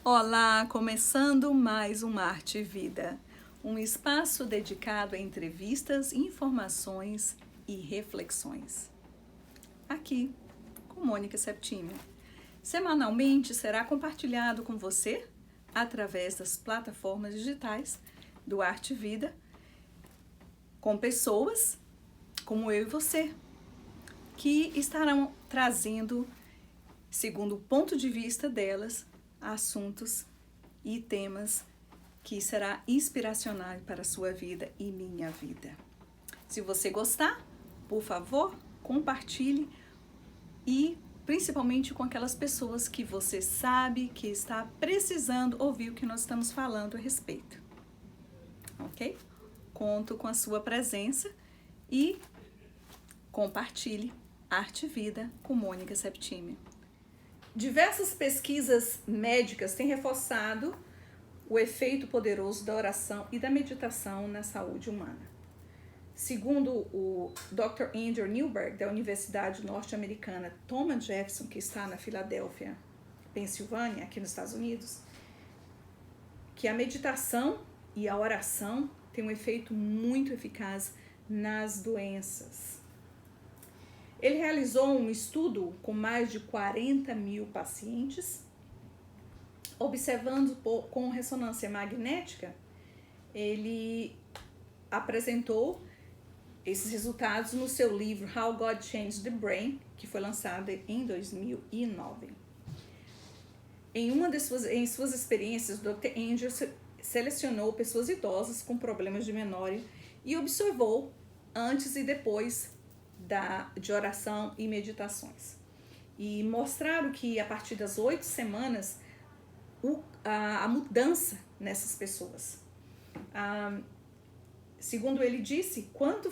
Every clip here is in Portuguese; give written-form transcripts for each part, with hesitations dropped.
Olá, começando mais um Arte e Vida, um espaço dedicado a entrevistas, informações e reflexões. Aqui, com Mônica Septime. Semanalmente será compartilhado com você, através das plataformas digitais do Arte e Vida, com pessoas como eu e você, que estarão trazendo, segundo o ponto de vista delas, assuntos e temas que será inspiracional para a sua vida e minha vida. Se você gostar, por favor, compartilhe e principalmente com aquelas pessoas que você sabe que está precisando ouvir o que nós estamos falando a respeito. Ok? Conto com a sua presença e compartilhe Arte e Vida com Mônica Septime. Diversas pesquisas médicas têm reforçado o efeito poderoso da oração e da meditação na saúde humana. Segundo o Dr. Andrew Newberg, da Universidade Norte-Americana Thomas Jefferson, que está na Filadélfia, Pensilvânia, aqui nos Estados Unidos, que a meditação e a oração têm um efeito muito eficaz nas doenças. Ele realizou um estudo com mais de 40 mil pacientes, observando com ressonância magnética. Ele apresentou esses resultados no seu livro How God Changed the Brain, que foi lançado em 2009. Em suas experiências, o Dr. Andrew selecionou pessoas idosas com problemas de memória e observou antes e depois de oração e meditações. E mostraram que a partir das 8 semanas, a mudança nessas pessoas. Segundo ele disse, quando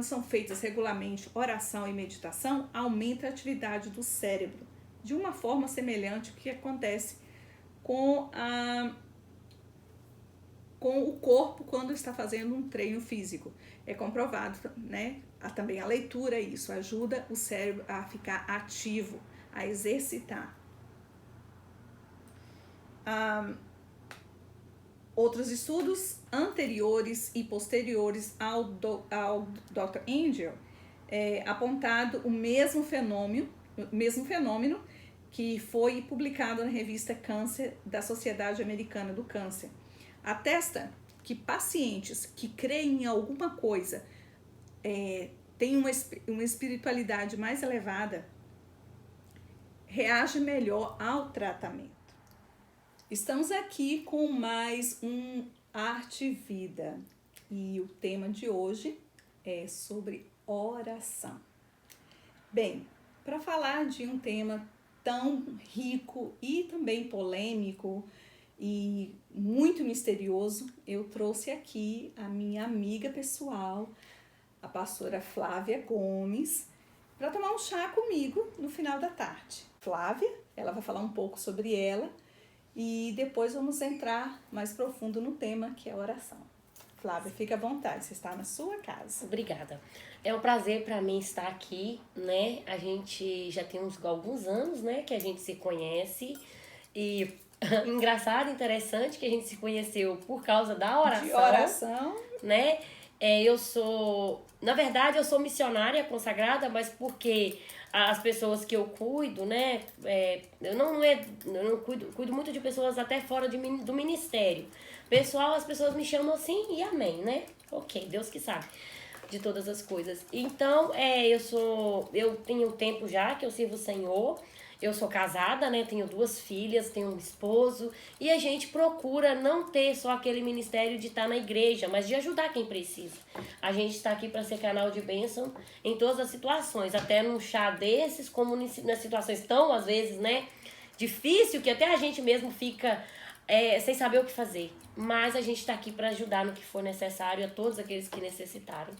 são feitas regularmente oração e meditação, aumenta a atividade do cérebro, de uma forma semelhante ao que acontece com o corpo quando está fazendo um treino físico. É comprovado, né? Também a leitura, isso ajuda o cérebro a ficar ativo, a exercitar. Outros estudos anteriores e posteriores ao Dr. Angel apontado o mesmo fenômeno que foi publicado na revista Câncer da Sociedade Americana do Câncer. Atesta que pacientes que creem em alguma coisa têm uma espiritualidade mais elevada, reagem melhor ao tratamento. Estamos aqui com mais um Arte e Vida e o tema de hoje é sobre oração. Bem, para falar de um tema tão rico e também polêmico e muito misterioso, eu trouxe aqui a minha amiga pessoal, a pastora Flávia Gomes, para tomar um chá comigo no final da tarde. Flávia, ela vai falar um pouco sobre ela e depois vamos entrar mais profundo no tema, que é a oração. Flávia, fica à vontade, você está na sua casa. Obrigada. É um prazer para mim estar aqui, né? A gente já tem alguns anos, né, que a gente se conhece e engraçado, interessante que a gente se conheceu por causa da oração. De oração. Né? Na verdade, eu sou missionária consagrada, mas porque as pessoas que eu cuido, né, eu não cuido muito de pessoas até fora do ministério. Pessoal, as pessoas me chamam assim e amém, né? Ok, Deus que sabe de todas as coisas. Então, eu tenho tempo já que eu sirvo o Senhor. Eu sou casada, né? Tenho 2 filhas, tenho um esposo. E a gente procura não ter só aquele ministério de estar na igreja, mas de ajudar quem precisa. A gente está aqui para ser canal de bênção em todas as situações. Até num chá desses, como nas situações tão, às vezes, né? Difícil, que até a gente mesmo fica sem saber o que fazer. Mas a gente está aqui para ajudar no que for necessário a todos aqueles que necessitarem.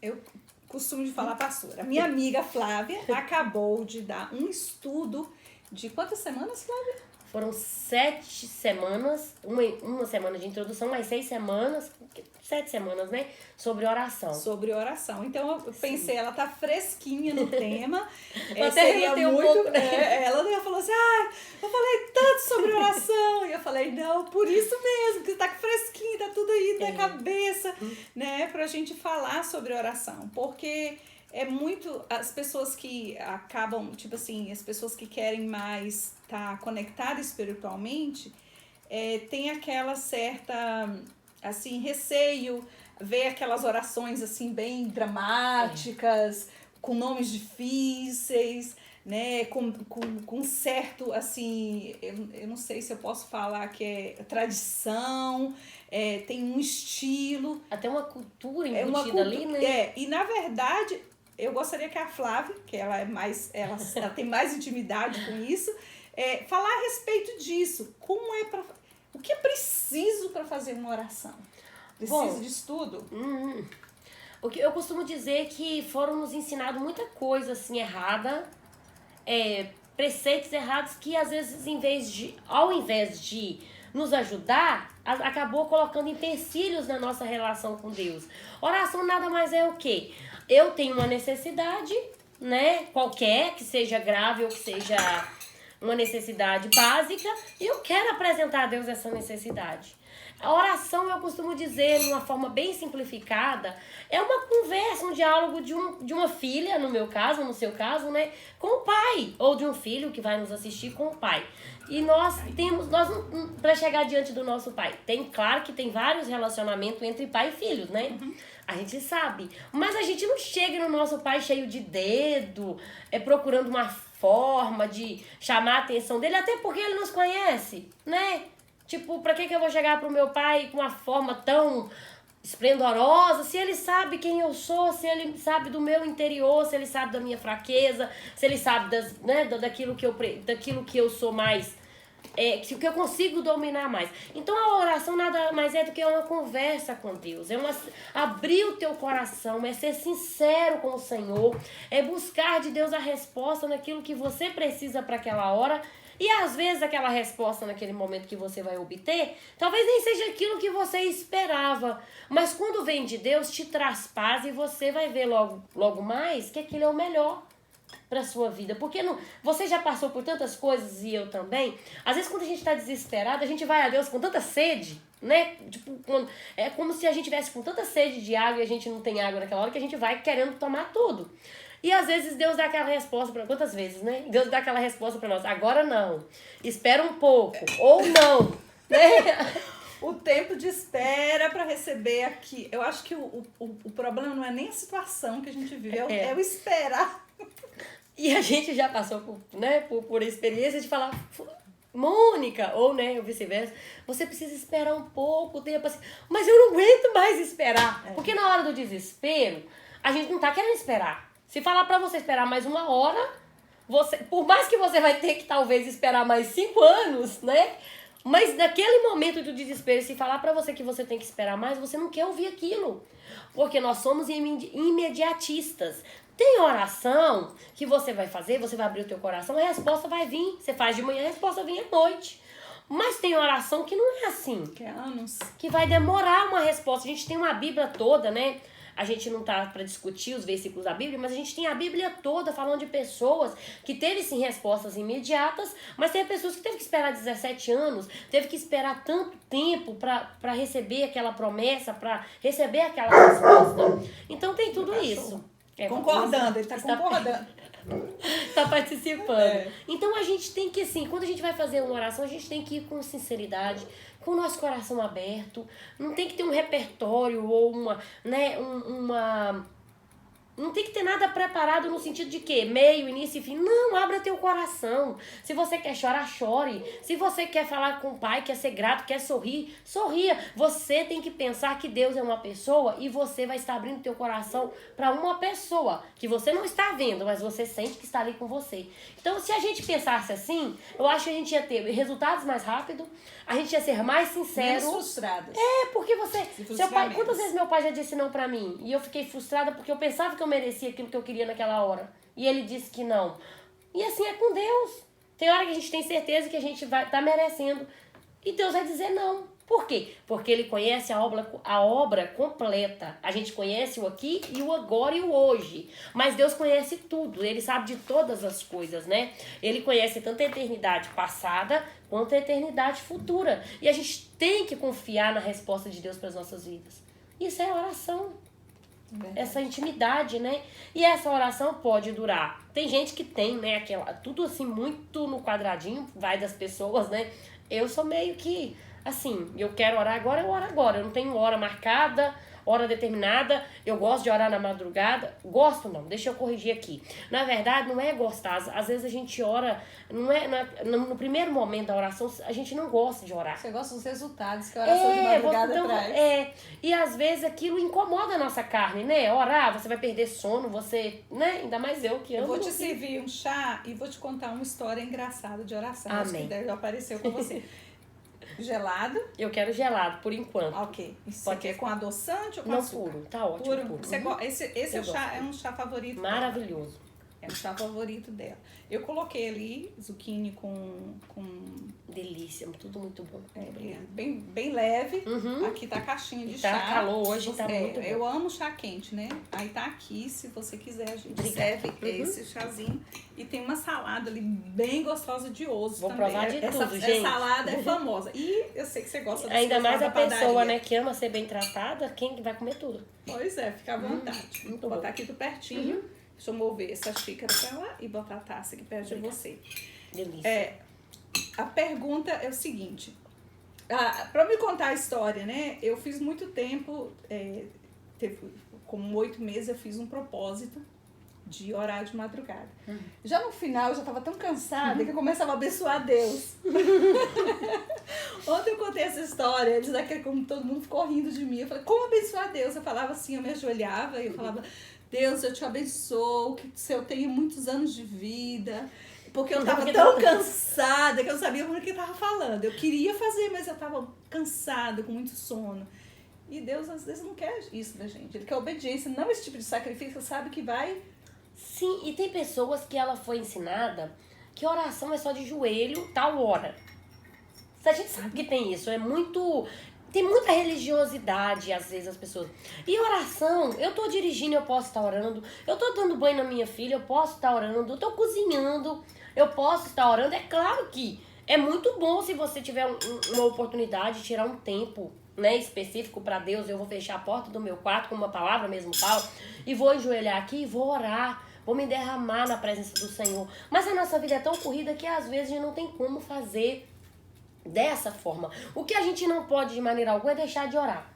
Eu costumo de falar pastora. Minha amiga Flávia acabou de dar um estudo de quantas semanas, Flávia? Foram 7 semanas, uma semana de introdução, mais 6 semanas, 7 semanas, né? Sobre oração. Sobre oração. Então eu pensei, ela tá fresquinha no tema. Até seria muito, muito. Ela falou assim: sobre oração. E eu falei, não, por isso mesmo, que tá fresquinho, tá tudo aí na cabeça, né? Pra gente falar sobre oração. Porque é muito, as pessoas que acabam, tipo assim, as pessoas que querem mais estar conectadas espiritualmente, tem aquela certa, assim, receio, ver aquelas orações, assim, bem dramáticas, com nomes difíceis, né, com certo, assim, eu não sei se eu posso falar que é tradição, tem um estilo. Até uma cultura embutida ali, né? E na verdade, eu gostaria que a Flávia, que ela é mais, ela tem mais intimidade com isso, falar a respeito disso. O que é preciso para fazer uma oração? Precisa disso tudo? O que eu costumo dizer que foram nos ensinados muita coisa assim errada, preceitos errados que às vezes ao invés de nos ajudar, acabou colocando empecilhos na nossa relação com Deus. Oração nada mais é o quê? Eu tenho uma necessidade, né, qualquer, que seja grave ou que seja uma necessidade básica, e eu quero apresentar a Deus essa necessidade. A oração, eu costumo dizer, de uma forma bem simplificada, é uma conversa, um diálogo de uma filha, no meu caso, no seu caso, né, com o pai, ou de um filho que vai nos assistir com o pai. E para chegar diante do nosso pai, claro que tem vários relacionamentos entre pai e filho, né? A gente sabe. Mas a gente não chega no nosso pai cheio de dedo, procurando uma forma de chamar a atenção dele, até porque ele nos conhece, né? Tipo, pra que eu vou chegar pro meu pai com uma forma tão esplendorosa, se ele sabe quem eu sou, se ele sabe do meu interior, se ele sabe da minha fraqueza, se ele sabe daquilo que eu sou mais, que eu consigo dominar mais. Então a oração nada mais é do que uma conversa com Deus, abrir o teu coração, é ser sincero com o Senhor, é buscar de Deus a resposta naquilo que você precisa para aquela hora. E às vezes aquela resposta naquele momento que você vai obter, talvez nem seja aquilo que você esperava. Mas quando vem de Deus, te traz paz e você vai ver logo mais que aquilo é o melhor para sua vida. Porque você já passou por tantas coisas e eu também. Às vezes quando a gente está desesperado, a gente vai a Deus com tanta sede, né? Tipo, é como se a gente tivesse com tanta sede de água e a gente não tem água naquela hora que a gente vai querendo tomar tudo. E às vezes Deus dá aquela resposta para quantas vezes, né? Deus dá aquela resposta para nós. Agora não. Espera um pouco. Ou não. Né? O tempo de espera para receber aqui. Eu acho que o problema não é nem a situação que a gente vive, é o esperar. E a gente já passou por experiência de falar, Mônica, ou né, vice-versa, você precisa esperar um pouco, tenha paciência. Mas eu não aguento mais esperar. Porque na hora do desespero, a gente não tá querendo esperar. Se falar pra você esperar mais 1 hora, por mais que você vai ter que talvez esperar mais 5 anos, né? Mas naquele momento do desespero, se falar pra você que você tem que esperar mais, você não quer ouvir aquilo. Porque nós somos imediatistas. Tem oração que você vai fazer, você vai abrir o teu coração, a resposta vai vir. Você faz de manhã, a resposta vem à noite. Mas tem oração que não é assim. Que é anos. Que vai demorar uma resposta. A gente tem uma Bíblia toda, né? A gente não tá para discutir os versículos da Bíblia, mas a gente tem a Bíblia toda falando de pessoas que teve sim respostas imediatas, mas tem pessoas que teve que esperar 17 anos, teve que esperar tanto tempo para receber aquela promessa, para receber aquela resposta. Então tem tudo isso. Concordando, ele tá concordando. Tá participando. Então a gente tem que, assim, quando a gente vai fazer uma oração, a gente tem que ir com sinceridade, com o nosso coração aberto. Não tem que ter um repertório ou não tem que ter nada preparado no sentido de que meio, início e fim. Não, abra teu coração. Se você quer chorar, chore. Se você quer falar com o pai, quer ser grato, quer sorrir, sorria. Você tem que pensar que Deus é uma pessoa e você vai estar abrindo teu coração para uma pessoa que você não está vendo, mas você sente que está ali com você. Então, se a gente pensasse assim, eu acho que a gente ia ter resultados mais rápido, a gente ia ser mais sincero. Menos frustradas. Porque seu pai, quantas vezes meu pai já disse não pra mim? E eu fiquei frustrada porque eu pensava que eu merecia aquilo que eu queria naquela hora. E ele disse que não. E assim é com Deus. Tem hora que a gente tem certeza que a gente vai tá merecendo. E Deus vai dizer não. Por quê? Porque ele conhece a obra completa. A gente conhece o aqui e o agora e o hoje. Mas Deus conhece tudo. Ele sabe de todas as coisas, né? Ele conhece tanto a eternidade passada quanto a eternidade futura. E a gente tem que confiar na resposta de Deus para as nossas vidas. Isso é oração. Essa intimidade, né? E essa oração pode durar. Tem gente que tem, né? Aquela, tudo assim, muito no quadradinho, vai das pessoas, né? Eu sou meio que, assim, eu quero orar agora, eu oro agora. Eu não tenho hora marcada, hora determinada. Eu gosto de orar na madrugada. Gosto não, deixa eu corrigir aqui. Na verdade, não é gostar. Às vezes a gente ora, no primeiro momento da oração, a gente não gosta de orar. Você gosta dos resultados que a oração de madrugada traz. E às vezes aquilo incomoda a nossa carne, né? Orar, você vai perder sono, você, né? Ainda mais eu que amo. Eu vou te servir um chá e vou te contar uma história engraçada de oração. Amém. Acho que apareceu com você. Gelado? Eu quero gelado, por enquanto. Ok. Você quer com adoçante ou com açúcar? Puro. Tá ótimo, puro. Esse é, é um chá favorito maravilhoso. Dela. É um chá favorito dela. Eu coloquei ali zucchini com... Delícia, tudo muito bom. Bem leve. Aqui tá a caixinha de chá. Tá calor hoje, tá muito bom. Eu amo chá quente, né? Aí tá aqui, se você quiser, a gente serve esse chazinho. E tem uma salada ali bem gostosa de osso também. Vou provar de tudo, gente. Essa salada é famosa. E eu sei que você gosta dessa. Ainda mais a pessoa, né, que ama ser bem tratada, quem vai comer tudo. Pois é, fica à vontade. Vou botar aqui do pertinho. Deixa eu mover essa xícara pra lá e botar a taça aqui perto de você. Delícia. A pergunta é o seguinte. Pra me contar a história, né? Eu fiz muito tempo, como 8 meses, eu fiz um propósito de orar de madrugada. Já no final, eu já tava tão cansada que eu começava a abençoar Deus. Ontem eu contei essa história, eles como todo mundo ficou rindo de mim. Eu falei, como abençoar Deus? Eu falava assim, eu me ajoelhava e eu falava... Deus, eu te abençoo, que eu tenha muitos anos de vida. Porque eu tava tão cansada que eu não sabia por que tava falando. Eu queria fazer, mas eu tava cansada, com muito sono. E Deus, às vezes, não quer isso da gente. Ele quer obediência, não esse tipo de sacrifício, sabe que vai... Sim, e tem pessoas que ela foi ensinada que oração é só de joelho, tal hora. A gente sabe que tem isso, tem muita religiosidade, às vezes, as pessoas. E oração, eu tô dirigindo, eu posso estar orando. Eu tô dando banho na minha filha, eu posso estar orando. Eu tô cozinhando, eu posso estar orando. É claro que é muito bom se você tiver uma oportunidade de tirar um tempo, né, específico para Deus. Eu vou fechar a porta do meu quarto com uma palavra mesmo, Paulo, e vou ajoelhar aqui e vou orar. Vou me derramar na presença do Senhor. Mas a nossa vida é tão corrida que às vezes a gente não tem como fazer dessa forma. O que a gente não pode de maneira alguma é deixar de orar.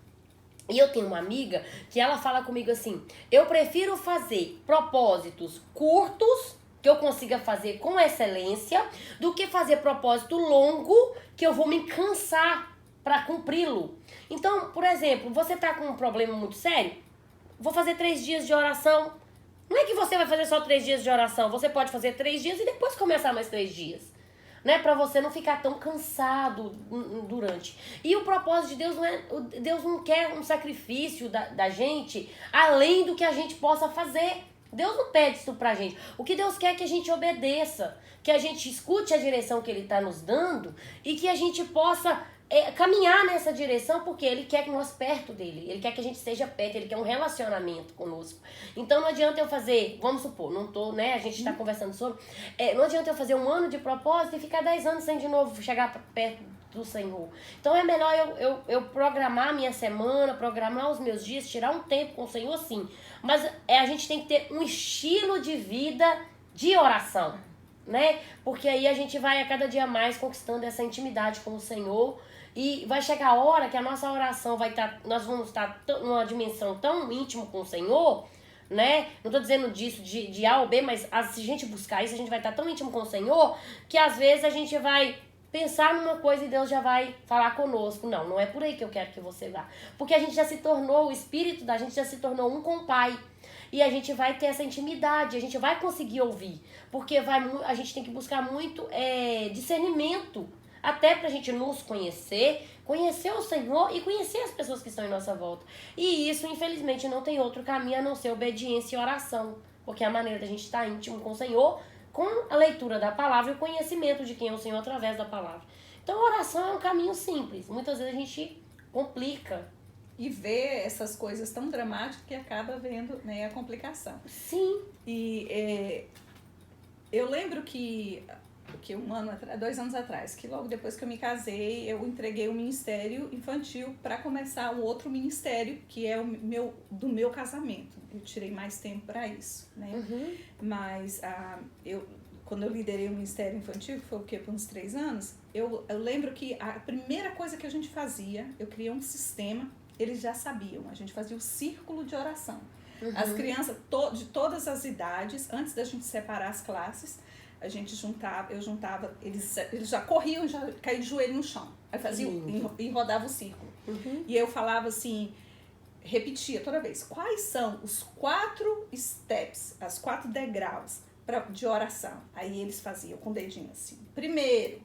E eu tenho uma amiga que ela fala comigo assim, eu prefiro fazer propósitos curtos, que eu consiga fazer com excelência, do que fazer propósito longo, que eu vou me cansar para cumpri-lo. Então, por exemplo, você tá com um problema muito sério, vou fazer 3 dias de oração. Não é que você vai fazer só 3 dias de oração, você pode fazer 3 dias e depois começar mais 3 dias. Né, para você não ficar tão cansado durante. E o propósito de Deus Deus não quer um sacrifício da gente além do que a gente possa fazer. Deus não pede isso pra gente. O que Deus quer é que a gente obedeça, que a gente escute a direção que Ele está nos dando e que a gente possa caminhar nessa direção, porque Ele quer que nós perto dele, Ele quer que a gente esteja perto, Ele quer um relacionamento conosco. Então não adianta eu fazer, vamos supor, não tô, né, a gente está conversando sobre, não adianta eu fazer 1 ano de propósito e ficar 10 anos sem de novo chegar perto do Senhor. Então é melhor eu programar a minha semana, programar os meus dias, tirar um tempo com o Senhor, sim. Mas a gente tem que ter um estilo de vida de oração, né? Porque aí a gente vai a cada dia mais conquistando essa intimidade com o Senhor. E vai chegar a hora que a nossa oração nós vamos estar numa dimensão tão íntima com o Senhor, né? Não tô dizendo disso de A ou B, mas se a gente buscar isso, a gente vai estar tão íntimo com o Senhor, que às vezes a gente vai pensar numa coisa e Deus já vai falar conosco. Não é por aí que eu quero que você vá. Porque a gente já se tornou, o espírito da gente já se tornou um com o Pai. E a gente vai ter essa intimidade, a gente vai conseguir ouvir. Porque a gente tem que buscar muito discernimento, até pra gente nos conhecer o Senhor e conhecer as pessoas que estão em nossa volta. E isso, infelizmente, não tem outro caminho a não ser obediência e oração. Porque é a maneira da gente estar íntimo com o Senhor, com a leitura da palavra e o conhecimento de quem é o Senhor através da palavra. Então a oração é um caminho simples. Muitas vezes a gente complica. E vê essas coisas tão dramáticas que acaba vendo, né, a complicação. Sim. E eu lembro que 2 anos atrás, que logo depois que eu me casei, eu entreguei o ministério infantil para começar um outro ministério, que é do meu casamento. Eu tirei mais tempo para isso, né? Uhum. Mas quando eu liderei o ministério infantil, que foi por uns 3 anos, eu lembro que a primeira coisa que a gente fazia, eu criei um sistema, eles já sabiam, a gente fazia o círculo de oração. Uhum. As crianças de todas as idades, antes da gente separar as classes, eu juntava, eles já corriam, já caíam de joelho no chão. Aí fazia e rodava o círculo. Uhum. E eu falava assim, repetia toda vez, quais são os 4 steps, as 4 degraus de oração? Aí eles faziam com o dedinho assim. Primeiro,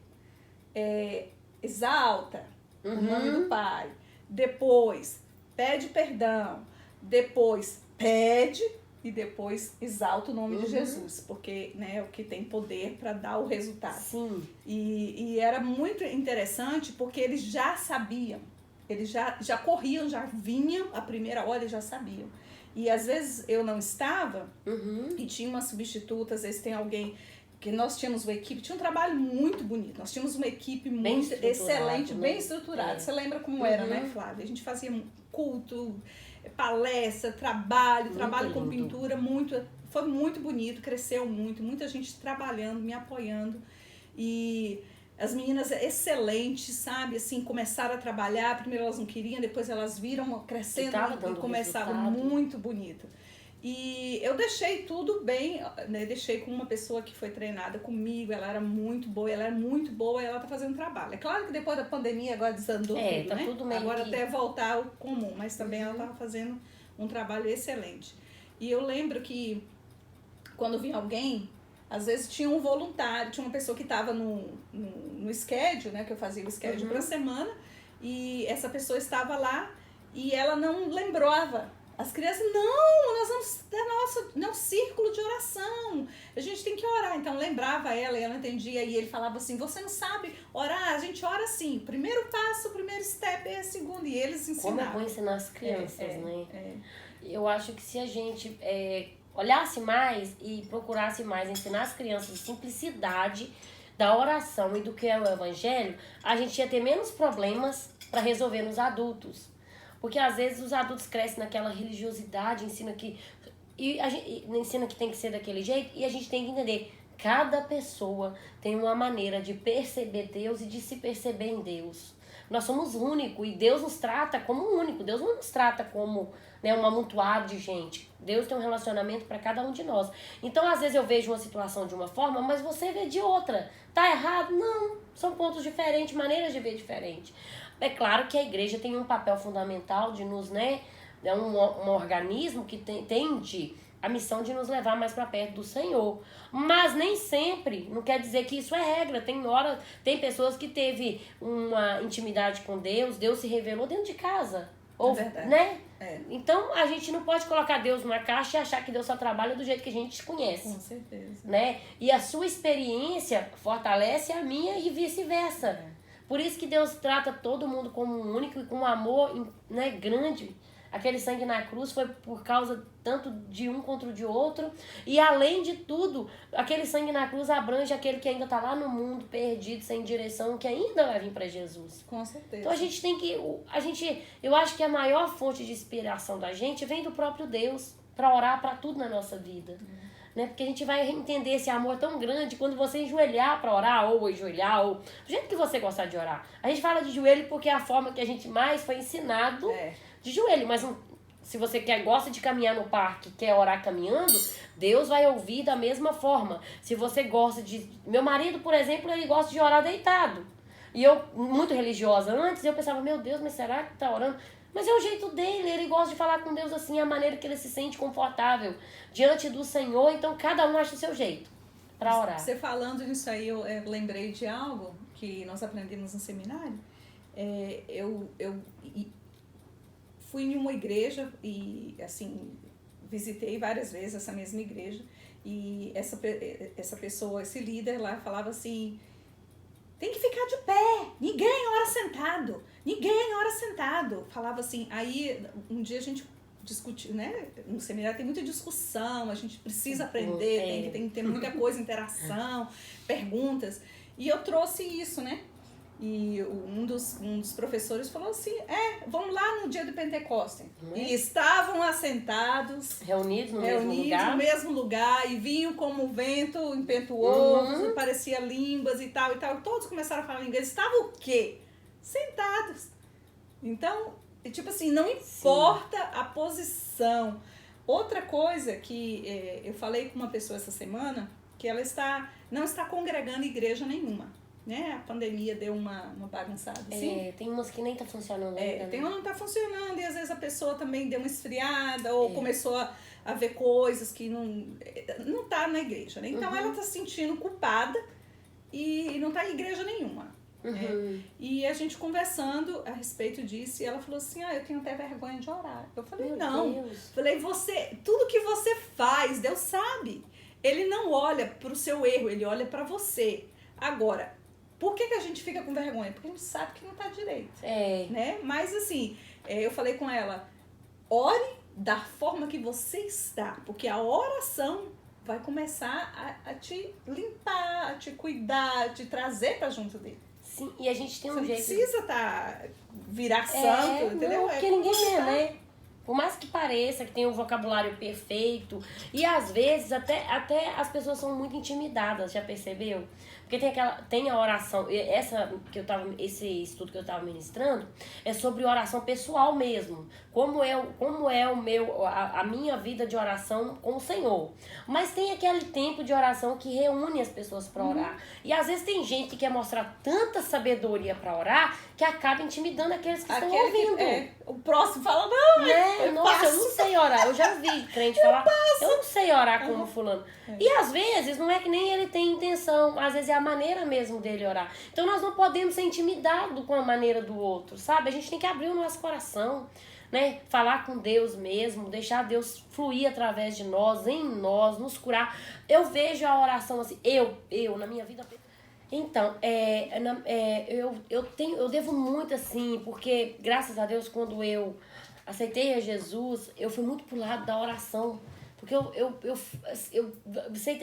exalta o nome do Pai. Depois, pede perdão. Depois, pede. E depois exalta o nome de Jesus, porque, né, é o que tem poder para dar o resultado. Sim. E era muito interessante porque eles já sabiam, eles já corriam, já vinham, a primeira hora eles já sabiam. E às vezes eu não estava e tinha uma substituta, às vezes tem alguém, que nós tínhamos uma equipe, tinha um trabalho muito bonito, nós tínhamos uma equipe muito excelente, bem estruturada. Você lembra como era, né, Flávia? A gente fazia culto, palestra, trabalho com pintura, foi muito bonito, cresceu muito, muita gente trabalhando, me apoiando, e as meninas excelentes, sabe, assim, começaram a trabalhar, primeiro elas não queriam, depois elas viram crescendo e começava muito bonito. E eu deixei tudo bem, né? Deixei com uma pessoa que foi treinada comigo, ela era muito boa, e ela tá fazendo trabalho. É claro que depois da pandemia agora desandou tudo, tá né? Tudo meio agora até voltar ao comum, mas também ela tava fazendo um trabalho excelente. E eu lembro que quando vinha alguém, às vezes tinha um voluntário, tinha uma pessoa que estava no schedule, né? Que eu fazia o schedule pra semana, e essa pessoa estava lá e ela não lembrava. As crianças, nós vamos ter nosso círculo de oração, a gente tem que orar. Então lembrava ela e ela entendia, e ele falava assim, você não sabe orar? A gente ora assim, primeiro passo, o primeiro step é o segundo, e eles ensinavam. Como é bom ensinar as crianças, né? Eu acho que se a gente olhasse mais e procurasse mais ensinar as crianças a simplicidade da oração e do que é o evangelho, a gente ia ter menos problemas para resolver nos adultos. Porque às vezes os adultos crescem naquela religiosidade, ensina que tem que ser daquele jeito, e a gente tem que entender, cada pessoa tem uma maneira de perceber Deus e de se perceber em Deus. Nós somos únicos e Deus nos trata como único, Deus não nos trata como, né, um amontoado de gente. Deus tem um relacionamento para cada um de nós. Então às vezes eu vejo uma situação de uma forma, mas você vê de outra. Tá errado? Não, são pontos diferentes, maneiras de ver diferentes. É claro que a igreja tem um papel fundamental de nos, né, é um organismo que tende a missão de nos levar mais para perto do Senhor. Mas nem sempre, não quer dizer que isso é regra. Tem pessoas que teve uma intimidade com Deus, Deus se revelou dentro de casa. Ou, né? Então a gente não pode colocar Deus numa caixa e achar que Deus só trabalha do jeito que a gente conhece. Com certeza. Né? E a sua experiência fortalece a minha e vice-versa. Por isso que Deus trata todo mundo como um único e com um amor, né, grande. Aquele sangue na cruz foi por causa tanto de um contra o de outro. E além de tudo, aquele sangue na cruz abrange aquele que ainda está lá no mundo, perdido, sem direção, que ainda vai vir para Jesus. Com certeza. Então a gente tem que... eu acho que a maior fonte de inspiração da gente vem do próprio Deus, para orar para tudo na nossa vida. Né? Porque a gente vai entender esse amor tão grande quando você enjoelhar para orar, ou ajoelhar, ou do jeito que você gostar de orar. A gente fala de joelho porque é a forma que a gente mais foi ensinado de joelho, mas se você gosta de caminhar no parque, quer orar caminhando, Deus vai ouvir da mesma forma. Se você gosta de... Meu marido, por exemplo, ele gosta de orar deitado. E eu, muito religiosa antes, eu pensava, meu Deus, mas será que tá orando? Mas é o jeito dele, ele gosta de falar com Deus assim, a maneira que ele se sente confortável diante do Senhor, então cada um acha o seu jeito para orar. Você falando nisso aí, eu lembrei de algo que nós aprendemos no seminário. Eu fui em uma igreja e, assim, visitei várias vezes essa mesma igreja, E essa pessoa, esse líder lá, falava assim: tem que ficar de pé, ninguém ora sentado, ninguém ora sentado. Falava assim. Aí um dia a gente discutiu, né? No seminário tem muita discussão, a gente precisa aprender, tem que ter muita coisa, interação, perguntas. E eu trouxe isso, né? E um dos professores falou assim: vamos lá no dia do Pentecostes. E estavam assentados, reunidos no mesmo lugar, e vinham como o vento impetuoso, e parecia línguas e tal. Todos começaram a falar línguas. Eles estavam o quê? Sentados. Então, tipo assim, não importa a posição. Outra coisa que eu falei com uma pessoa essa semana, que ela não está congregando em igreja nenhuma. Né? A pandemia deu uma bagunçada, assim. Tem umas que nem tá funcionando ainda, tem uma que não tá funcionando, e às vezes a pessoa também deu uma esfriada, ou começou a ver coisas que não tá na igreja, né? Então ela tá se sentindo culpada e não tá em igreja nenhuma. Né? E a gente conversando a respeito disso, e ela falou assim: eu tenho até vergonha de orar. Eu falei: Deus. Falei: tudo que você faz, Deus sabe. Ele não olha pro seu erro, ele olha pra você. Agora, por que a gente fica com vergonha? Porque a gente sabe que não tá direito. Né? Mas assim, eu falei com ela: ore da forma que você está, porque a oração vai começar a te limpar, a te cuidar, a te trazer pra junto dele. Sim, e a gente tem um jeito... Você não precisa virar santo, entendeu? Não, porque ninguém é, né? Por mais que pareça que tem um vocabulário perfeito, e às vezes até as pessoas são muito intimidadas, já percebeu? Porque tem a oração, esse estudo que eu estava ministrando é sobre oração pessoal mesmo. Como é a minha vida de oração com o Senhor. Mas tem aquele tempo de oração que reúne as pessoas para orar. E às vezes tem gente que quer mostrar tanta sabedoria para orar que acaba intimidando aqueles que estão ouvindo. O próximo fala: não, eu não sei orar. Eu já vi crente falar: eu não sei orar como fulano. E às vezes não é que nem ele tem intenção, às vezes é a maneira mesmo dele orar. Então nós não podemos ser intimidados com a maneira do outro, sabe? A gente tem que abrir o nosso coração, né? Falar com Deus mesmo, deixar Deus fluir através de nós, em nós, nos curar. Eu vejo a oração assim, eu na minha vida... Então, eu devo muito assim, porque graças a Deus, quando eu aceitei a Jesus, eu fui muito pro lado da oração. Porque eu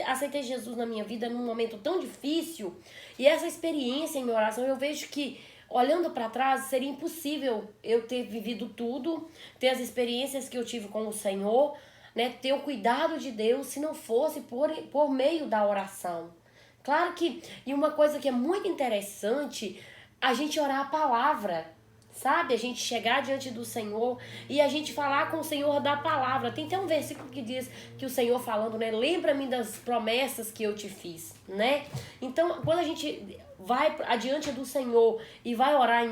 aceitei Jesus na minha vida num momento tão difícil, e essa experiência em oração, eu vejo que, olhando para trás, seria impossível eu ter vivido tudo, ter as experiências que eu tive com o Senhor, né, ter o cuidado de Deus, se não fosse por meio da oração. Claro que, e uma coisa que é muito interessante, a gente orar a palavra, sabe? A gente chegar diante do Senhor e a gente falar com o Senhor da palavra. Tem até um versículo que diz que o Senhor falando, né? Lembra-me das promessas que eu te fiz, né? Então, quando a gente vai adiante do Senhor e vai orar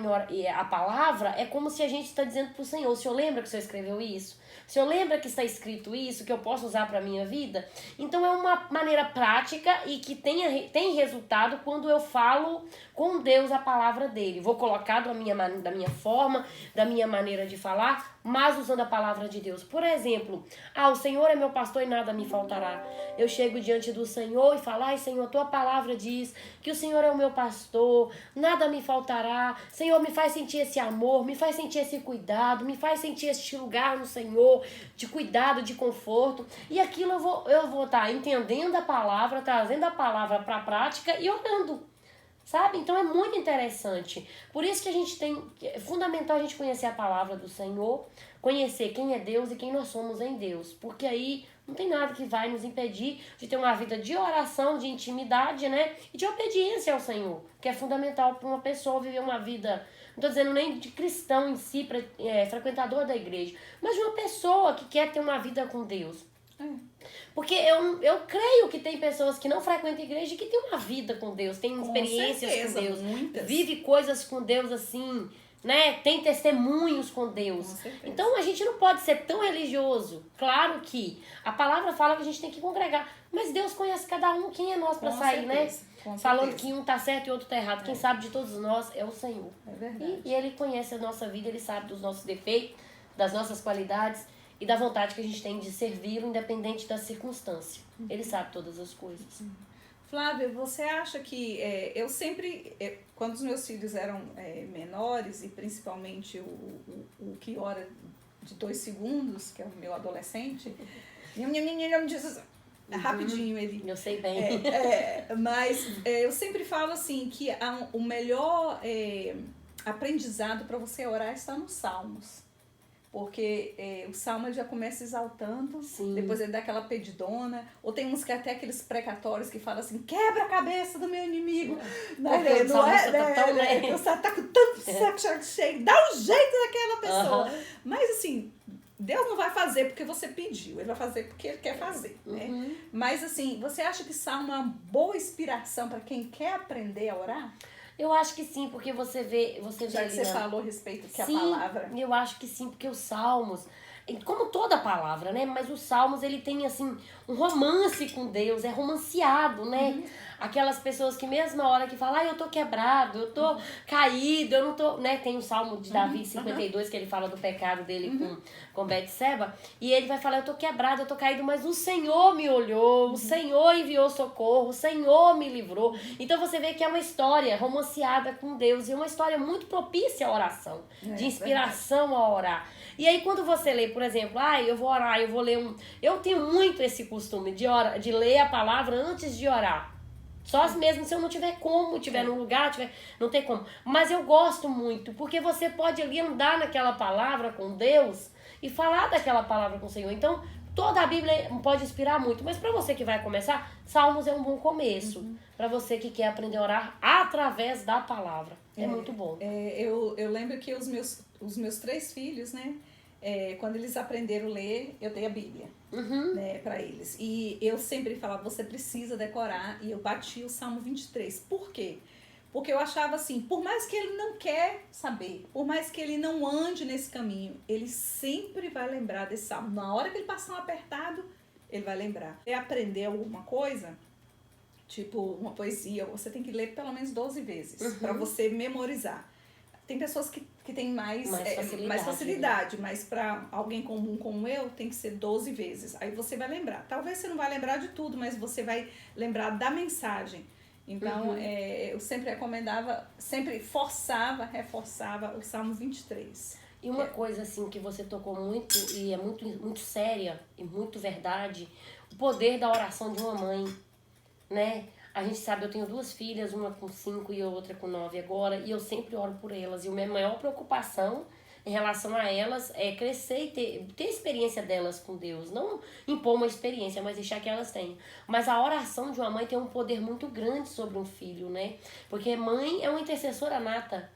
a palavra, é como se a gente está dizendo para o Senhor: o Senhor lembra que o Senhor escreveu isso? O Senhor lembra que está escrito isso, que eu posso usar para a minha vida? Então é uma maneira prática e que tem resultado quando eu falo com Deus a palavra dele. Vou colocar da minha forma, da minha maneira de falar, mas usando a palavra de Deus. Por exemplo, o Senhor é meu pastor e nada me faltará. Eu chego diante do Senhor e falo: ai, Senhor, tua palavra diz que o Senhor é o meu pastor, nada me faltará. Senhor, me faz sentir esse amor, me faz sentir esse cuidado, me faz sentir este lugar no Senhor, de cuidado, de conforto. E aquilo eu vou estar entendendo a palavra, trazendo a palavra para a prática e orando, sabe? Então é muito interessante. Por isso que é fundamental a gente conhecer a palavra do Senhor, conhecer quem é Deus e quem nós somos em Deus, porque aí não tem nada que vai nos impedir de ter uma vida de oração, de intimidade, né? E de obediência ao Senhor, que é fundamental para uma pessoa viver uma vida... Não estou dizendo nem de cristão em si, frequentador da igreja, mas de uma pessoa que quer ter uma vida com Deus. Porque eu creio que tem pessoas que não frequentam a igreja e que tem uma vida com Deus, tem experiências com Deus, vive coisas com Deus assim, né? Tem testemunhos com Deus. Então a gente não pode ser tão religioso. Claro que a palavra fala que a gente tem que congregar, mas Deus conhece cada um, quem é nós para sair, né? Falando que um tá certo e outro tá errado. Quem sabe de todos nós é o Senhor. É verdade. E Ele conhece a nossa vida, Ele sabe dos nossos defeitos, das nossas qualidades e da vontade que a gente tem de servi-lo independente da circunstância. Ele sabe todas as coisas. Flávia, você acha que eu sempre, quando os meus filhos eram menores, e principalmente o que ora de 2 segundos, que é o meu adolescente, me diz rapidinho ele. Eu sei bem. Mas eu sempre falo assim que o melhor aprendizado para você orar está nos Salmos. Porque o Salmo ele já começa exaltando, Sim. Depois ele dá aquela pedidona, ou tem uns que até aqueles precatórios que falam assim, quebra a cabeça do meu inimigo. Porque o salmista tá tão lento. Você tá com tanto saco cheio, dá um jeito daquela pessoa. Mas assim, Deus não vai fazer porque você pediu, ele vai fazer porque ele quer fazer, né? Mas assim, você acha que Salmo é uma boa inspiração para quem quer aprender a orar? Eu acho que sim, porque você vê Já que ali você falou a respeito que sim, a palavra... eu acho que sim, porque os Salmos, como toda palavra, né? Mas os Salmos, ele tem, assim, um romance com Deus, é romanceado, né? Aquelas pessoas que mesmo na hora que falam, eu tô quebrado, eu tô caído, eu não tô... né? Tem o Salmo de Davi 52, que ele fala do pecado dele com Betseba, e ele vai falar, eu tô quebrado, eu tô caído, mas o Senhor me olhou, o Senhor enviou socorro, o Senhor me livrou. Então você vê que é uma história romanceada com Deus, e uma história muito propícia à oração, de inspiração a orar. E aí quando você lê, por exemplo, eu vou orar, eu vou ler eu tenho muito esse costume de ler a palavra antes de orar. Só mesmo se eu não tiver como, tiver num lugar, não tem como. Mas eu gosto muito, porque você pode ali andar naquela palavra com Deus e falar daquela palavra com o Senhor. Então, toda a Bíblia pode inspirar muito. Mas para você que vai começar, Salmos é um bom começo. Para você que quer aprender a orar através da palavra. É muito bom. Eu lembro que os meus 3 filhos, né? Quando eles aprenderam a ler, eu dei a Bíblia, né, para eles. E eu sempre falava, você precisa decorar. E eu bati o Salmo 23. Por quê? Porque eu achava assim, por mais que ele não quer saber, por mais que ele não ande nesse caminho, ele sempre vai lembrar desse Salmo. Na hora que ele passar um apertado, ele vai lembrar. Se aprender alguma coisa, tipo uma poesia, você tem que ler pelo menos 12 vezes para você memorizar. Tem pessoas que têm mais facilidade, mas para alguém comum como eu, tem que ser 12 vezes. Aí você vai lembrar. Talvez você não vai lembrar de tudo, mas você vai lembrar da mensagem. Então, eu sempre reforçava o Salmo 23. E uma coisa assim que você tocou muito, e é muito, muito séria e muito verdade, o poder da oração de uma mãe, né? A gente sabe, eu tenho 2 filhas, uma com 5 e outra com 9 agora, e eu sempre oro por elas. E a minha maior preocupação em relação a elas é crescer e ter experiência delas com Deus. Não impor uma experiência, mas deixar que elas tenham. Mas a oração de uma mãe tem um poder muito grande sobre um filho, né? Porque mãe é uma intercessora nata.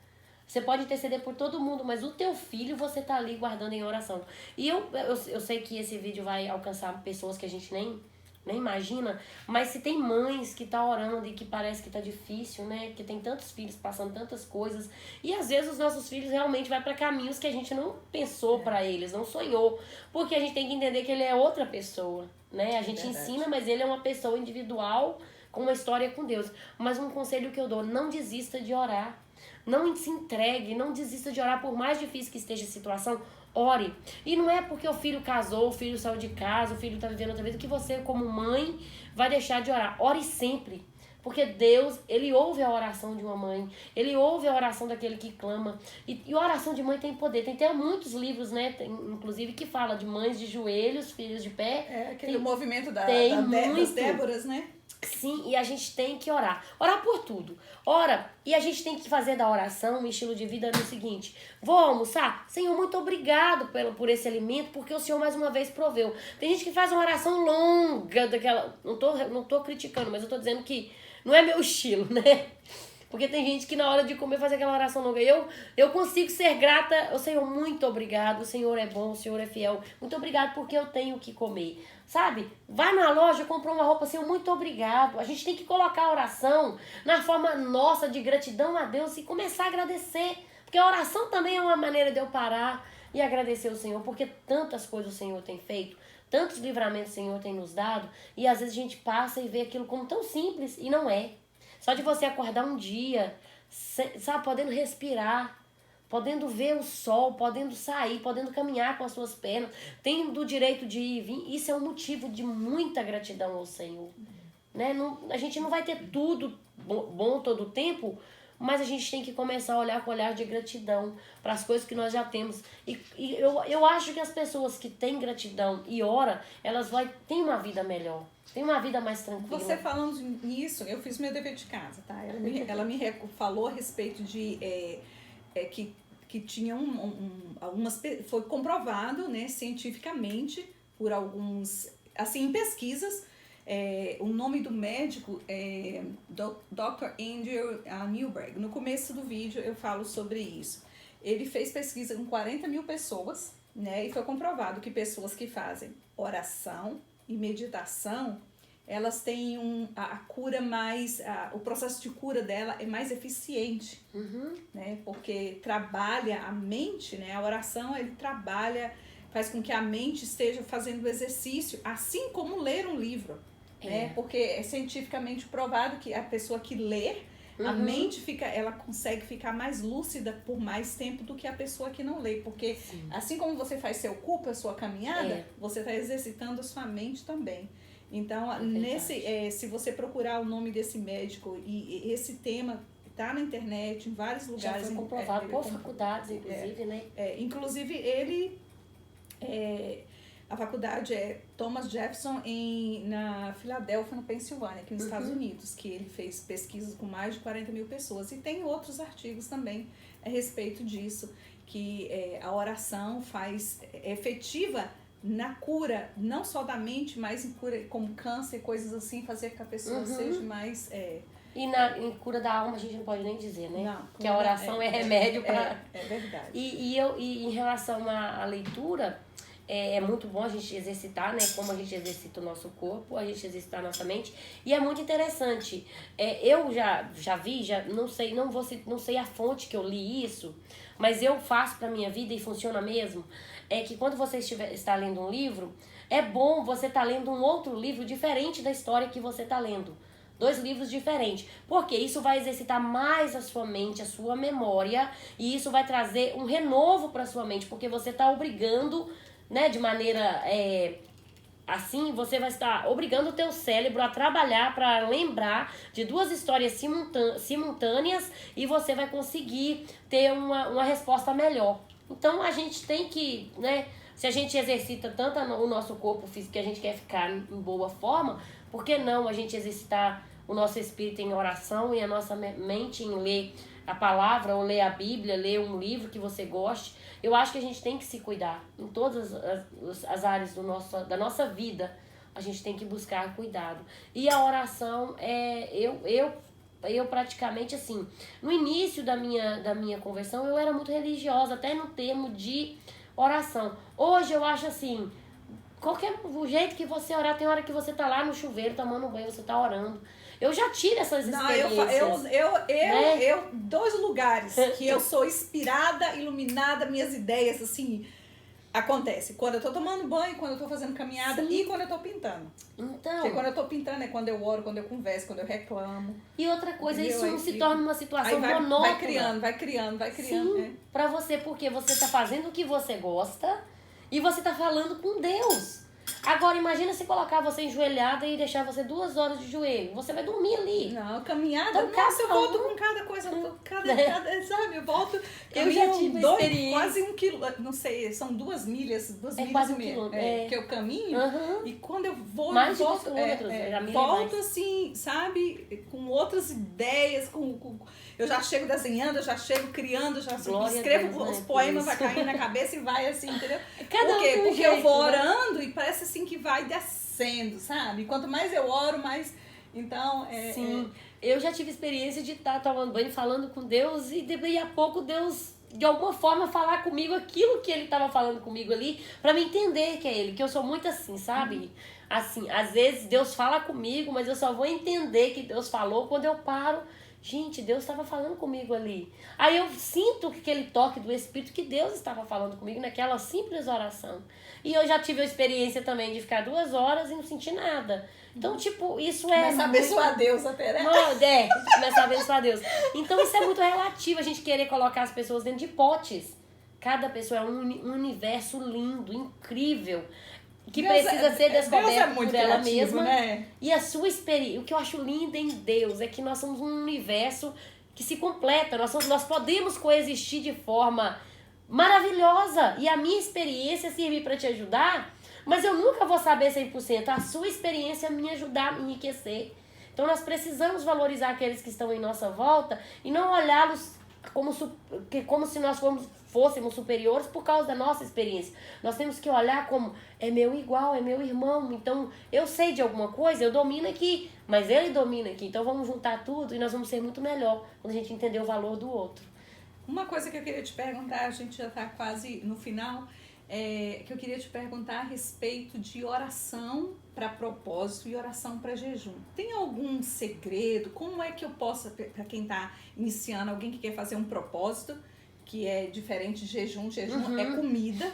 Você pode interceder por todo mundo, mas o teu filho você tá ali guardando em oração. E eu sei que esse vídeo vai alcançar pessoas que a gente nem imagina, mas se tem mães que tá orando e que parece que tá difícil, né? Que tem tantos filhos passando tantas coisas, e às vezes os nossos filhos realmente vai para caminhos que a gente não pensou para eles, não sonhou, porque a gente tem que entender que ele é outra pessoa, né? A gente ensina, mas ele é uma pessoa individual com uma história com Deus. Mas um conselho que eu dou, não desista de orar. Não se entregue, não desista de orar, por mais difícil que esteja a situação, ore. E não é porque o filho casou, o filho saiu de casa, o filho está vivendo outra vida, que você, como mãe, vai deixar de orar. Ore sempre. Porque Deus, Ele ouve a oração de uma mãe. Ele ouve a oração daquele que clama. E a oração de mãe tem poder. Tem até muitos livros, né? Inclusive, que fala de mães de joelhos, filhos de pé. Aquele movimento das Déboras, né? Sim, e a gente tem que orar. Orar por tudo. Ora, e a gente tem que fazer da oração um estilo de vida no seguinte: vou almoçar? Senhor, muito obrigado por esse alimento, porque o Senhor mais uma vez proveu. Tem gente que faz uma oração longa, daquela. Não tô criticando, mas eu tô dizendo que não é meu estilo, né? Porque tem gente que na hora de comer faz aquela oração longa. Eu consigo ser grata. O Senhor, muito obrigado. O Senhor é bom, o Senhor é fiel. Muito obrigado porque eu tenho o que comer. Sabe? Vai na loja, comprou uma roupa, Senhor, muito obrigado. A gente tem que colocar a oração na forma nossa de gratidão a Deus e começar a agradecer. Porque a oração também é uma maneira de eu parar e agradecer o Senhor. Porque tantas coisas o Senhor tem feito, tantos livramentos o Senhor tem nos dado. E às vezes a gente passa e vê aquilo como tão simples e não é. Só de você acordar um dia, sabe, podendo respirar, podendo ver o sol, podendo sair, podendo caminhar com as suas pernas, tendo o direito de ir e vir. Isso é um motivo de muita gratidão ao Senhor. Né? Não, a gente não vai ter tudo bom todo o tempo, mas a gente tem que começar a olhar com olhar de gratidão para as coisas que nós já temos. E eu acho que as pessoas que têm gratidão e ora, elas têm uma vida melhor, têm uma vida mais tranquila. Você falando nisso, eu fiz meu dever de casa, tá? Ela me falou a respeito de que tinha algumas... Foi comprovado, né, cientificamente, por alguns... Assim, em pesquisas, o nome do médico é Dr. Andrew Newberg. No começo do vídeo eu falo sobre isso. Ele fez pesquisa com 40 mil pessoas, né? E foi comprovado que pessoas que fazem oração e meditação, elas têm a cura mais... o processo de cura dela é mais eficiente, né? Porque trabalha a mente, né? A oração, ele trabalha, faz com que a mente esteja fazendo exercício, assim como ler um livro. Né? Porque é cientificamente provado que a pessoa que lê, a mente ela consegue ficar mais lúcida por mais tempo do que a pessoa que não lê. Porque assim como você faz seu corpo, a sua caminhada, você está exercitando a sua mente também. Então, se você procurar o nome desse médico, e esse tema está na internet, em vários lugares. Já foi comprovado por faculdades, inclusive, né? Inclusive, ele... a faculdade é Thomas Jefferson na Filadélfia, na Pensilvânia, aqui nos Estados Unidos, que ele fez pesquisas com mais de 40 mil pessoas. E tem outros artigos também a respeito disso, que a oração é efetiva na cura, não só da mente, mas em cura como câncer, coisas assim, fazer com que a pessoa seja mais... E em cura da alma a gente não pode nem dizer, né? Não, que a oração é remédio para... É verdade. E em relação à leitura... É muito bom a gente exercitar, né? Como a gente exercita o nosso corpo, a gente exercitar a nossa mente. E é muito interessante. Eu já vi, não sei a fonte que eu li isso, mas eu faço pra minha vida e funciona mesmo. É que quando você está lendo um livro, é bom você estar lendo um outro livro diferente da história que você está lendo. 2 livros diferentes. Porque isso vai exercitar mais a sua mente, a sua memória, e isso vai trazer um renovo pra sua mente, porque você está obrigando... Né, de maneira assim, você vai estar obrigando o teu cérebro a trabalhar para lembrar de 2 histórias simultâneas e você vai conseguir ter uma resposta melhor. Então a gente tem que, né, se a gente exercita tanto o nosso corpo físico que a gente quer ficar em boa forma, por que não a gente exercitar o nosso espírito em oração e a nossa mente em ler a palavra, ou ler a Bíblia, ler um livro que você goste? Eu acho que a gente tem que se cuidar em todas as áreas da nossa vida. A gente tem que buscar cuidado. E a oração, eu praticamente assim, no início da minha conversão, eu era muito religiosa, até no termo de oração. Hoje eu acho assim, o jeito que você orar, tem hora que você tá lá no chuveiro tomando banho, você tá orando. Eu já tive essas experiências. Eu 2 lugares que eu sou inspirada, iluminada, minhas ideias, assim, acontece. Quando eu tô tomando banho, quando eu tô fazendo caminhada e quando eu tô pintando. Então. Porque quando eu tô pintando é quando eu oro, quando eu converso, quando eu reclamo. E outra coisa, isso não se torna uma situação monótona. Vai criando. Sim, pra você, porque você tá fazendo o que você gosta e você tá falando com Deus. Agora, imagina se colocar você enjoelhada e deixar você 2 horas de joelho. Você vai dormir ali. Não, caminhada, nossa, eu volto com cada coisa, sabe? Eu volto, eu já tive experiência. Quase 1 quilômetro, não sei, são 2 milhas, 2 milhas quase 1 quilômetro, que eu caminho, e quando eu vou, mais volto, de 2 quilômetros, volto assim, sabe, com outras ideias, eu já chego desenhando, eu já chego criando, já escrevo os poemas, vai caindo na cabeça e vai assim, entendeu? Por quê? Porque eu vou orando e parece assim que vai descendo, sabe? Quanto mais eu oro, mais... Então, Sim, eu já tive experiência de estar tomando banho, falando com Deus, e daí a pouco Deus, de alguma forma, falar comigo aquilo que Ele estava falando comigo ali, pra me entender que é Ele, que eu sou muito assim, sabe? Assim, às vezes Deus fala comigo, mas eu só vou entender que Deus falou quando eu paro, Gente, Deus estava falando comigo ali. Aí eu sinto aquele toque do Espírito que Deus estava falando comigo naquela simples oração. E eu já tive a experiência também de ficar 2 horas e não sentir nada. Então, tipo, isso é... Começa a abençoar Deus até, né? Começa a abençoar Deus. Então, isso é muito relativo, a gente querer colocar as pessoas dentro de potes. Cada pessoa é um universo lindo, incrível, que Deus precisa ser descoberto muito por ela criativo, mesma. né? E a sua experiência, o que eu acho lindo em Deus é que nós somos um universo que se completa, nós podemos coexistir de forma maravilhosa. E a minha experiência servir para te ajudar, mas eu nunca vou saber 100%. A sua experiência me ajudar, me enriquecer. Então nós precisamos valorizar aqueles que estão em nossa volta e não olhá-los como se nós fôssemos superiores por causa da nossa experiência. Nós temos que olhar como é meu igual, é meu irmão. Então eu sei de alguma coisa, eu domino aqui, mas ele domina aqui. Então vamos juntar tudo e nós vamos ser muito melhor quando a gente entender o valor do outro. Uma coisa que eu queria te perguntar, a gente já está quase no final, que eu queria te perguntar a respeito de oração para propósito e oração para jejum. Tem algum segredo? Como é que eu posso, para quem está iniciando, alguém que quer fazer um propósito, que é diferente de jejum, é comida,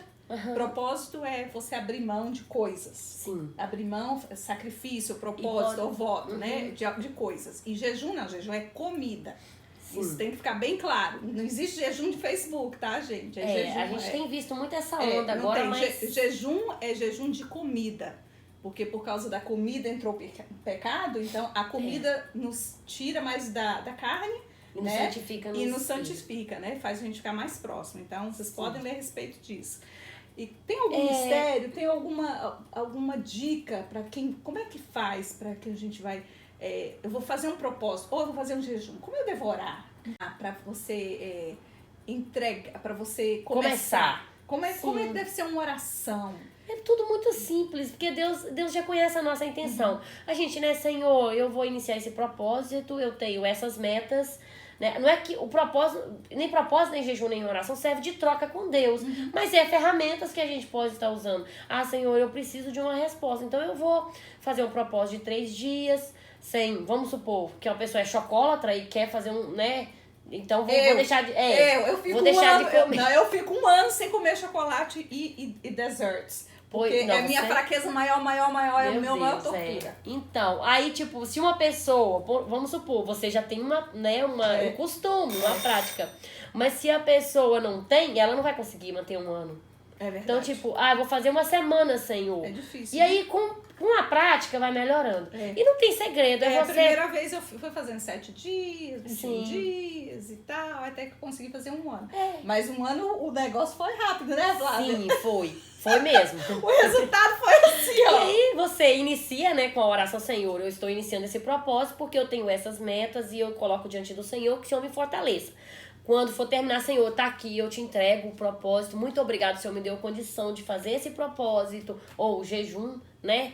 propósito é você abrir mão de coisas. Sim. Abrir mão, sacrifício, propósito ou voto, né, de coisas. E jejum não, jejum é comida. Isso tem que ficar bem claro. Não existe jejum de Facebook, tá, gente? Jejum, a gente tem visto muito essa onda agora, mas... Jejum é jejum de comida. Porque por causa da comida entrou o pecado, então a comida nos tira mais da carne, e nos santifica. E nos santifica, né? Faz a gente ficar mais próximo. Então, vocês podem ler a respeito disso. E tem algum mistério? Tem alguma dica para quem... Como é que faz para que a gente vai... eu vou fazer um propósito, ou eu vou fazer um jejum. Como eu devo orar para você entregar, para você começar? Como é que deve ser uma oração? É tudo muito simples, porque Deus já conhece a nossa intenção. A gente, né, Senhor, eu vou iniciar esse propósito, eu tenho essas metas, né? Não é que o propósito, nem jejum, nem oração serve de troca com Deus, mas é ferramentas que a gente pode estar usando. Ah, Senhor, eu preciso de uma resposta, então eu vou fazer um propósito de 3 dias, vamos supor que uma pessoa é chocolatra e quer fazer né? Então vou deixar de... eu fico vou deixar de comer. Eu fico 1 ano sem comer chocolate e desserts. Porque não, é minha fraqueza maior, é o meu maior tortura. Então, aí, tipo, se uma pessoa, vamos supor, você já tem um costume, uma prática. Mas se a pessoa não tem, ela não vai conseguir manter 1 ano. É verdade. Então, tipo, eu vou fazer 1 semana, Senhor. É difícil. E aí, com a prática, vai melhorando. E não tem segredo. A primeira vez eu fui fazendo 7 dias, 21 dias e tal, até que eu consegui fazer 1 ano. Mas 1 ano o negócio foi rápido, né, Flávia? Sim, foi. Foi mesmo. O resultado foi assim, ó. E aí você inicia, né, com a oração, Senhor, eu estou iniciando esse propósito porque eu tenho essas metas e eu coloco diante do Senhor que o Senhor me fortaleça. Quando for terminar, Senhor, tá aqui, eu te entrego o propósito. Muito obrigado, Senhor, me deu condição de fazer esse propósito. Ou jejum, né?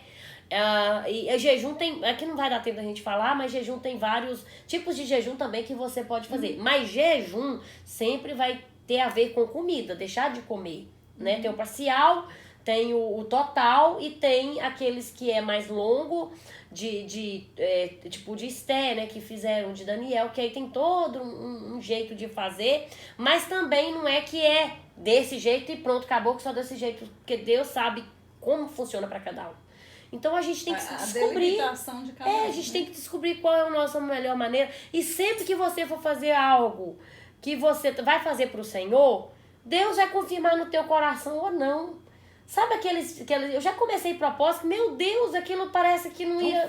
E jejum tem... Aqui não vai dar tempo da gente falar, mas jejum tem vários tipos de jejum também que você pode fazer. Mas jejum sempre vai ter a ver com comida, deixar de comer, né? Tem o parcial, tem o total e tem aqueles que é mais longo, tipo de Esté, né, que fizeram de Daniel, que aí tem todo um jeito de fazer, mas também não é que é desse jeito e pronto, acabou que só desse jeito, porque Deus sabe como funciona para cada um. Então a gente tem que descobrir, de cada um, a gente tem que descobrir qual é a nossa melhor maneira, e sempre que você for fazer algo que você vai fazer para o Senhor, Deus vai confirmar no teu coração ou não. Sabe aqueles eu já comecei propósito, meu Deus, aquilo parece que não ia...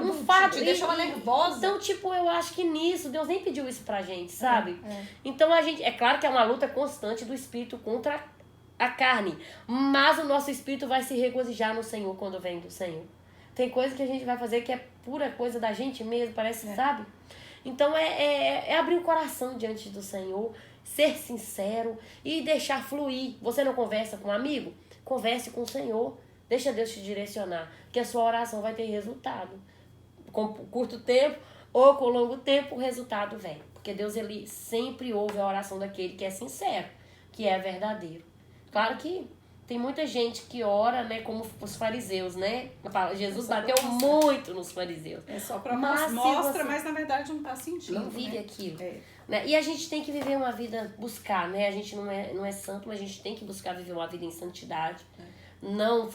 Um fardo, te deixava nervosa. Então, tipo, eu acho que nisso, Deus nem pediu isso pra gente, sabe? Então, é claro que é uma luta constante do espírito contra a carne, mas o nosso espírito vai se regozijar no Senhor quando vem do Senhor. Tem coisa que a gente vai fazer que é pura coisa da gente mesmo, parece, sabe? Então, é abrir o coração diante do Senhor, ser sincero e deixar fluir. Você não conversa com um amigo? Converse com o Senhor, deixa Deus te direcionar, que a sua oração vai ter resultado. Com curto tempo ou com longo tempo, o resultado vem. Porque Deus, ele sempre ouve a oração daquele que é sincero, que é verdadeiro. Claro que Tem muita gente que ora, né, como os fariseus, né? Jesus bateu muito nos fariseus. É só pra Mas mostra, mas na verdade não tá sentindo. Não vive né? aquilo. É. Né? E a gente tem que viver uma vida, buscar, né? A gente não é santo, mas a gente tem que buscar viver uma vida em santidade. Não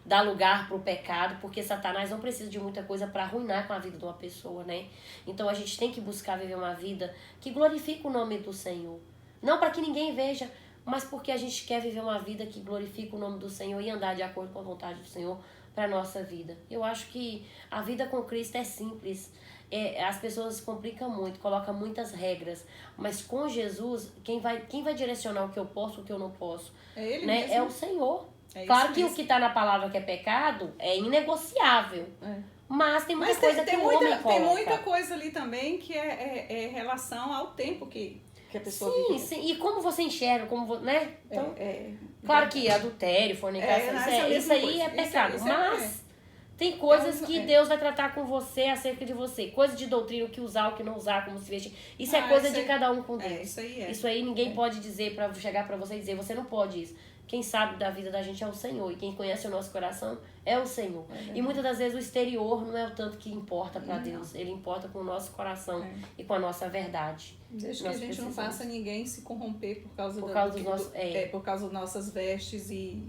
dar lugar pro pecado, porque Satanás não precisa de muita coisa para arruinar com a vida de uma pessoa, né? Então a gente tem que buscar viver uma vida que glorifique o nome do Senhor. Não para que ninguém veja, mas porque a gente quer viver uma vida que glorifique o nome do Senhor e andar de acordo com a vontade do Senhor para nossa vida. Eu acho que a vida com Cristo é simples. As pessoas complicam muito, colocam muitas regras, mas com Jesus, quem vai direcionar o que eu posso e o que eu não posso, É Ele né? mesmo. É o Senhor. É Claro que mesmo. o que está na palavra que é pecado é inegociável. Mas tem muita coisa que o homem coloca. Tem muita coisa ali também que é relação ao tempo que a pessoa vive. Sim. E como você enxerga, né? Então, claro que verdade. adultério, fornicação, isso aí é pecado. Isso mas tem coisas Então, que Deus vai tratar com você acerca de você. Coisa de doutrina, o que usar, o que não usar, como se vestir. Isso é coisa de cada um com Deus. Isso aí ninguém pode dizer, para chegar para você e dizer, você não pode isso. Quem sabe da vida da gente é o Senhor. E quem conhece o nosso coração é o Senhor. E muitas das vezes o exterior não é o tanto que importa para Deus. Ele importa com o nosso coração e com a nossa verdade. Desde que a gente não faça ninguém se corromper por causa das nossas vestes e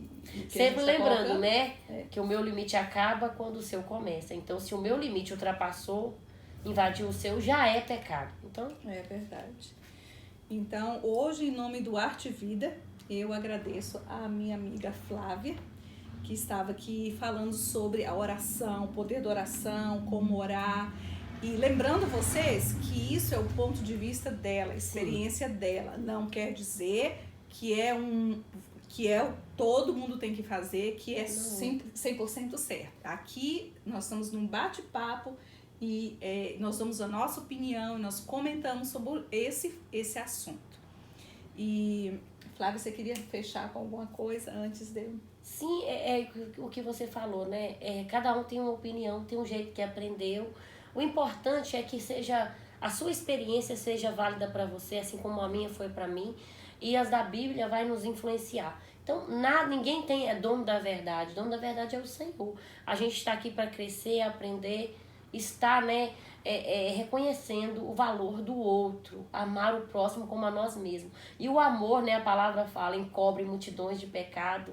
sempre lembrando, né? Que o meu limite acaba quando o seu começa. Então, se o meu limite ultrapassou, invadiu o seu, já é pecado. Então, é verdade. Então, hoje, em nome do Arte Vida, eu agradeço a minha amiga Flávia, que estava aqui falando sobre a oração, o poder da oração, como orar. E lembrando vocês que isso é o ponto de vista dela, a experiência dela. Não quer dizer que todo mundo tem que fazer, que é 100% certo. Aqui nós estamos num bate-papo e nós damos a nossa opinião, nós comentamos sobre esse assunto. E Flávia, você queria fechar com alguma coisa antes de eu... Sim, o que você falou, né? Cada um tem uma opinião, tem um jeito que aprendeu. O importante é que a sua experiência seja válida para você, assim como a minha foi para mim. E as da Bíblia vai nos influenciar. Então, ninguém é dono da verdade. O dono da verdade é o Senhor. A gente está aqui para crescer, aprender, estar, né? Reconhecendo o valor do outro, amar o próximo como a nós mesmos. E o amor, né, a palavra fala, encobre multidões de pecado.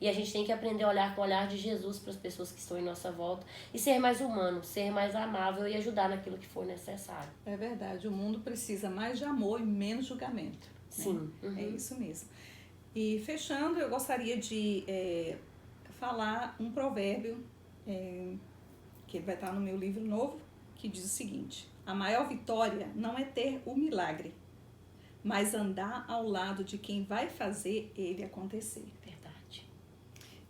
E a gente tem que aprender a olhar com o olhar de Jesus para as pessoas que estão em nossa volta e ser mais humano, ser mais amável e ajudar naquilo que for necessário. É verdade, o mundo precisa mais de amor e menos julgamento. Sim. Né? É isso mesmo. E fechando, eu gostaria de falar um provérbio que vai estar no meu livro novo, que diz o seguinte: a maior vitória não é ter o milagre, mas andar ao lado de quem vai fazer ele acontecer. Verdade.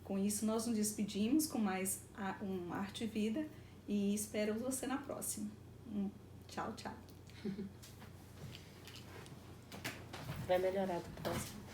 Com isso, nós nos despedimos com mais um Arte Vida e espero você na próxima. Tchau, tchau. Vai melhorar do próximo.